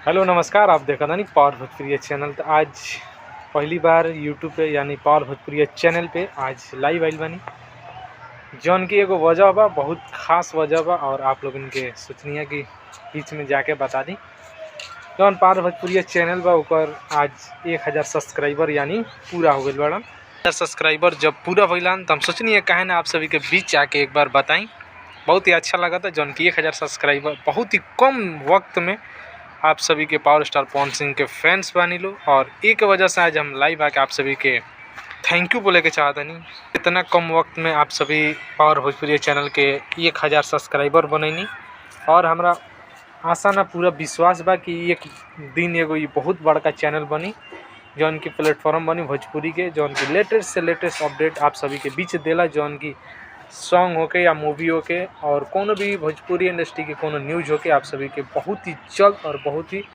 Hello नमस्कार, आप देखा था नहीं पावर भोजपुरिया चैनल। तो आज पहली बार यूट्यूब पे यानी पावर भोजपुरिया चैनल पे आज लाइव आइल बानी। जौन की एगो वजह बा, बहुत खास वजह बा और आप लोग इनके सोचनिया कि बीच में जाके बता दी। जौन पावर भोजपुरिया चैनल बा ऊपर आज 1000 सब्सक्राइबर यानी पूरा हो गए बड़ा। 1000 सब्सक्राइबर जब पूरा भइलन तो हम सोचनी है कहे ना आप सभी के बीच आके एक बार बताई। बहुत ही अच्छा लगा था जौन की 1000 सब्सक्राइबर बहुत ही कम वक्त में आप सभी के पावर स्टार पवन सिंह के फैंस बनी लो, और एक वजह से आज हम लाइव आके आप सभी के थैंक यू बोले के चाहता नहीं। इतना कम वक्त में आप सभी पावर भोजपुरी चैनल के 1000 सब्सक्राइबर बनैनी, और हमारा आशा ना पूरा विश्वास बा कि एक दिन एगो ये बहुत बड़का चैनल बनी, जौन की प्लेटफॉर्म बनी भोजपुरी के, जौन की लेटेस्ट से लेटेस्ट अपडेट आप सभी के बीच देला, जौन की सॉन्ग होके या मूवी होके और कोनो भी भोजपुरी इंडस्ट्री के कोनो न्यूज़ होके आप सभी के बहुत ही जल्द और बहुत ही